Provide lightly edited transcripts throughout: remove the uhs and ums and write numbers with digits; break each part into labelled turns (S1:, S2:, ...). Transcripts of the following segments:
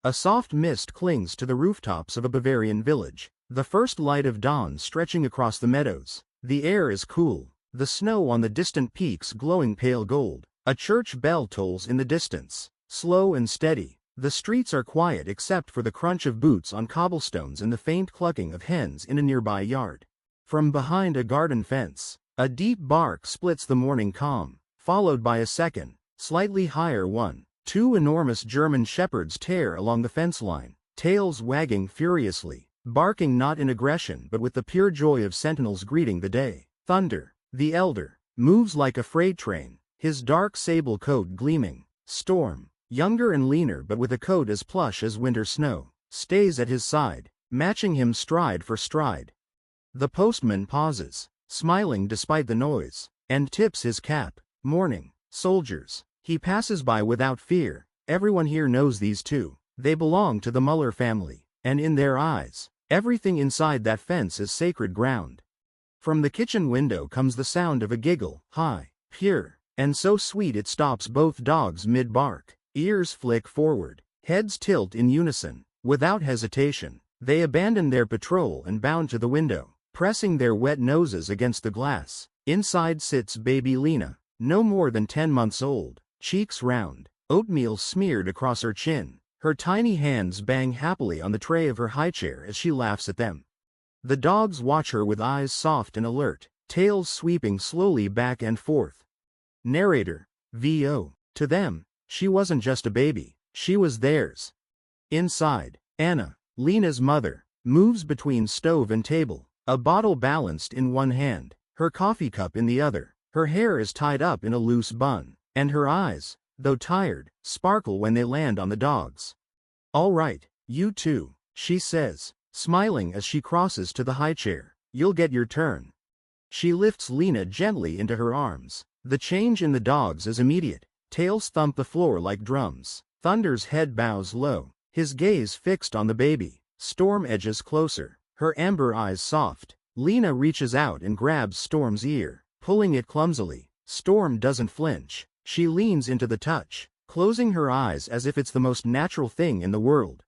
S1: A soft mist clings to the rooftops of a Bavarian village, the first light of dawn stretching across the meadows. The air is cool, the snow on the distant peaks glowing pale gold. A church bell tolls in the distance, slow and steady. The streets are quiet except for the crunch of boots on cobblestones and the faint clucking of hens in a nearby yard. From behind a garden fence, a deep bark splits the morning calm, followed by a second, slightly higher one. Two enormous German shepherds tear along the fence line, tails wagging furiously, barking not in aggression but with the pure joy of sentinels greeting the day. Thunder, the elder, moves like a freight train, his dark sable coat gleaming. Storm, younger and leaner but with a coat as plush as winter snow, stays at his side, matching him stride for stride. The postman pauses, smiling despite the noise, and tips his cap. Morning, soldiers. He passes by without fear. Everyone here knows these two. They belong to the Muller family, and in their eyes, everything inside that fence is sacred ground. From the kitchen window comes the sound of a giggle, high, pure, and so sweet it stops both dogs mid-bark. Ears flick forward, heads tilt in unison. Without hesitation, they abandon their patrol and bound to the window, pressing their wet noses against the glass. Inside sits baby Lena, no more than 10 months old, cheeks round, oatmeal smeared across her chin. Her tiny hands bang happily on the tray of her high chair as she laughs at them. The dogs watch her with eyes soft and alert, tails sweeping slowly back and forth. Narrator, VO. To them, she wasn't just a baby, she was theirs. Inside, Anna, Lena's mother, moves between stove and table, a bottle balanced in one hand, her coffee cup in the other. Her hair is tied up in a loose bun, and her eyes, though tired, sparkle when they land on the dogs. All right, you two, she says, smiling as she crosses to the high chair. You'll get your turn. She lifts Lena gently into her arms. The change in the dogs is immediate. Tails thump the floor like drums. Thunder's head bows low, his gaze fixed on the baby. Storm edges closer, her amber eyes soft. Lena reaches out and grabs Storm's ear, pulling it clumsily. Storm doesn't flinch. She leans into the touch, closing her eyes as if it's the most natural thing in the world.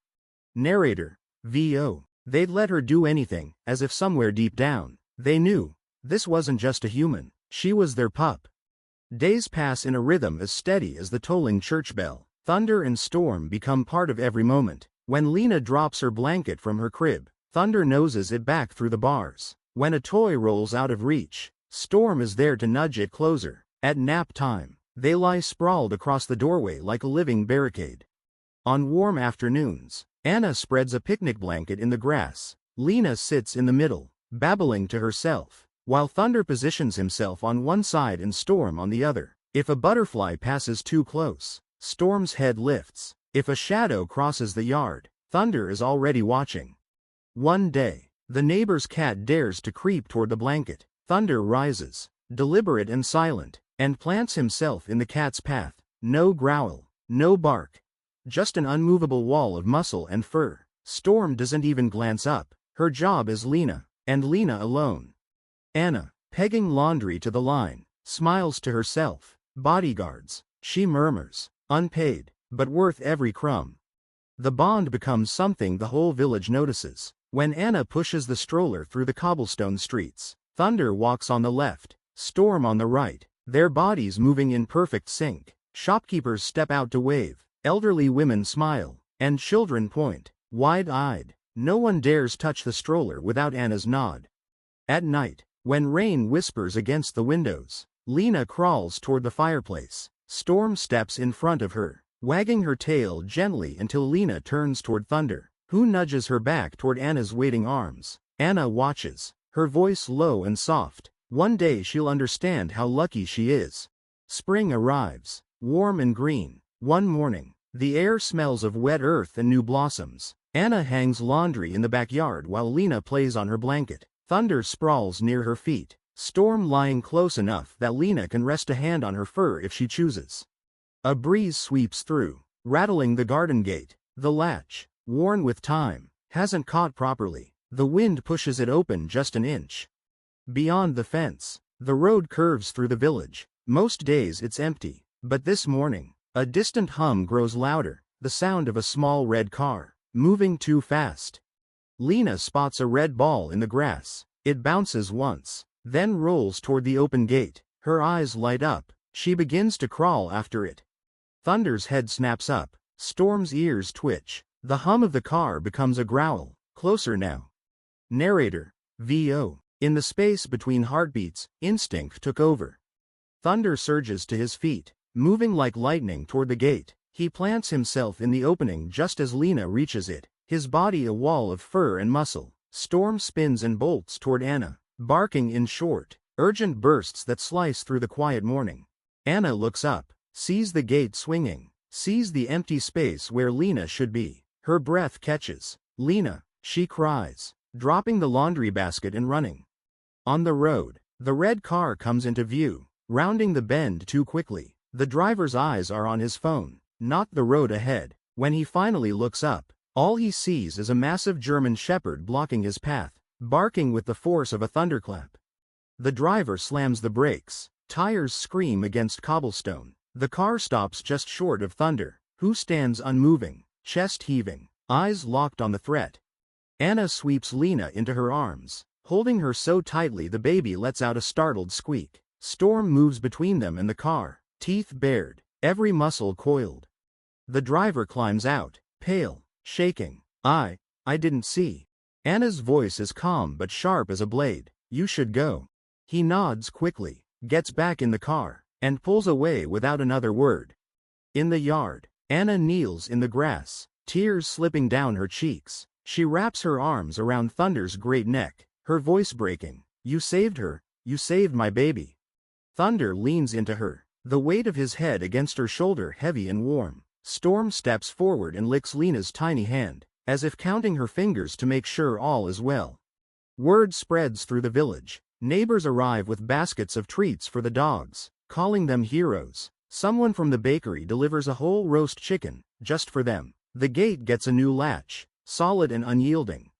S1: Narrator, VO. They'd let her do anything, as if somewhere deep down, they knew. This wasn't just a human, she was their pup. Days pass in a rhythm as steady as the tolling church bell. Thunder and Storm become part of every moment. When Lena drops her blanket from her crib, Thunder noses it back through the bars. When a toy rolls out of reach, Storm is there to nudge it closer. At nap time, they lie sprawled across the doorway like a living barricade. On warm afternoons, Anna spreads a picnic blanket in the grass. Lena sits in the middle, babbling to herself, while Thunder positions himself on one side and Storm on the other. If a butterfly passes too close, Storm's head lifts. If a shadow crosses the yard, Thunder is already watching. One day, the neighbor's cat dares to creep toward the blanket. Thunder rises, deliberate and silent, and plants himself in the cat's path. No growl, no bark, just an unmovable wall of muscle and fur. Storm doesn't even glance up. Her job is Lena, and Lena alone. Anna, pegging laundry to the line, smiles to herself. Bodyguards, she murmurs, unpaid, but worth every crumb. The bond becomes something the whole village notices. When Anna pushes the stroller through the cobblestone streets, Thunder walks on the left, Storm on the right, their bodies moving in perfect sync. Shopkeepers step out to wave, elderly women smile, and children point, wide-eyed. No one dares touch the stroller without Anna's nod. At night, when rain whispers against the windows, Lena crawls toward the fireplace. Storm steps in front of her, wagging her tail gently until Lena turns toward Thunder, who nudges her back toward Anna's waiting arms. Anna watches, her voice low and soft. One day she'll understand how lucky she is. Spring arrives, warm and green. One morning, the air smells of wet earth and new blossoms. Anna hangs laundry in the backyard while Lena plays on her blanket. Thunder sprawls near her feet, Storm lying close enough that Lena can rest a hand on her fur if she chooses. A breeze sweeps through, rattling the garden gate. The latch, worn with time, hasn't caught properly. The wind pushes it open just an inch. Beyond the fence, the road curves through the village. Most days it's empty, but this morning, a distant hum grows louder. the sound of a small red car, moving too fast. Lena spots a red ball in the grass. It bounces once, then rolls toward the open gate. Her eyes light up. She begins to crawl after it. Thunder's head snaps up. Storm's ears twitch. The hum of the car becomes a growl. Closer now. Narrator, VO. In the space between heartbeats, instinct took over. Thunder surges to his feet, moving like lightning toward the gate. He plants himself in the opening just as Lena reaches it, his body a wall of fur and muscle. Storm spins and bolts toward Anna, barking in short, urgent bursts that slice through the quiet morning. Anna looks up, sees the gate swinging, sees the empty space where Lena should be. Her breath catches. Lena, she cries, dropping the laundry basket and running. On the road, the red car comes into view, rounding the bend too quickly. The driver's eyes are on his phone, not the road ahead. When he finally looks up, all he sees is a massive German shepherd blocking his path, barking with the force of a thunderclap. The driver slams the brakes, tires scream against cobblestone. The car stops just short of Thunder, who stands unmoving, chest heaving, eyes locked on the threat. Anna sweeps Lena into her arms, holding her so tightly the baby lets out a startled squeak. Storm moves between them and the car, teeth bared, every muscle coiled. The driver climbs out, pale, shaking. I didn't see. Anna's voice is calm but sharp as a blade. You should go. He nods quickly, gets back in the car, and pulls away without another word. In the yard, Anna kneels in the grass, tears slipping down her cheeks. She wraps her arms around Thunder's great neck, her voice breaking. You saved her, you saved my baby. Thunder leans into her, the weight of his head against her shoulder heavy and warm. Storm steps forward and licks Lena's tiny hand, as if counting her fingers to make sure all is well. Word spreads through the village. Neighbors arrive with baskets of treats for the dogs, calling them heroes. Someone from the bakery delivers a whole roast chicken, just for them. The gate gets a new latch, solid and unyielding.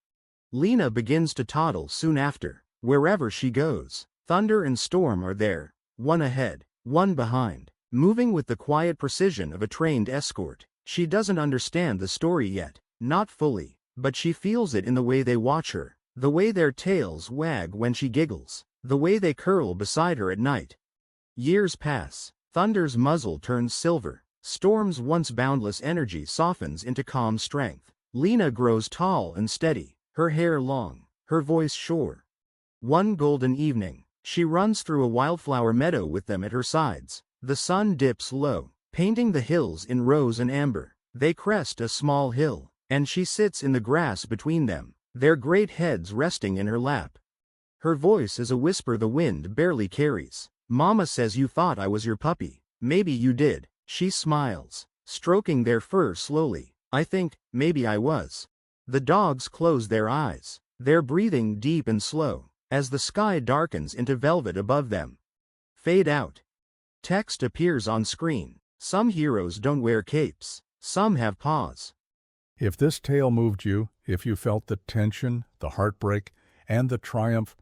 S1: Lena begins to toddle soon after. Wherever she goes, Thunder and Storm are there, one ahead, one behind, moving with the quiet precision of a trained escort. She doesn't understand the story yet, not fully, but she feels it in the way they watch her, the way their tails wag when she giggles, the way they curl beside her at night. Years pass. Thunder's muzzle turns silver. Storm's once boundless energy softens into calm strength. Lena grows tall and steady, her hair long, her voice sure. One golden evening, she runs through a wildflower meadow with them at her sides. The sun dips low, painting the hills in rose and amber. They crest a small hill, and she sits in the grass between them, their great heads resting in her lap. Her voice is a whisper the wind barely carries. Mama says you thought I was your puppy. Maybe you did. She smiles, stroking their fur slowly. I think, maybe I was. The dogs close their eyes, their breathing deep and slow, as the sky darkens into velvet above them. Fade out. Text appears on screen. Some heroes don't wear capes. Some have paws.
S2: If this tale moved you, if you felt the tension, the heartbreak, and the triumph,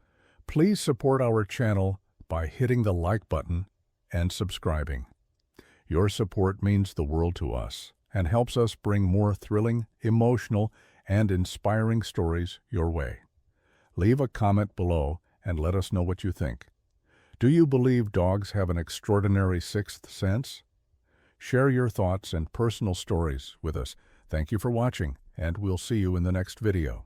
S2: please support our channel by hitting the like button and subscribing. Your support means the world to us and helps us bring more thrilling, emotional, and inspiring stories your way. Leave a comment below and let us know what you think. Do you believe dogs have an extraordinary sixth sense? Share your thoughts and personal stories with us. Thank you for watching, and we'll see you in the next video.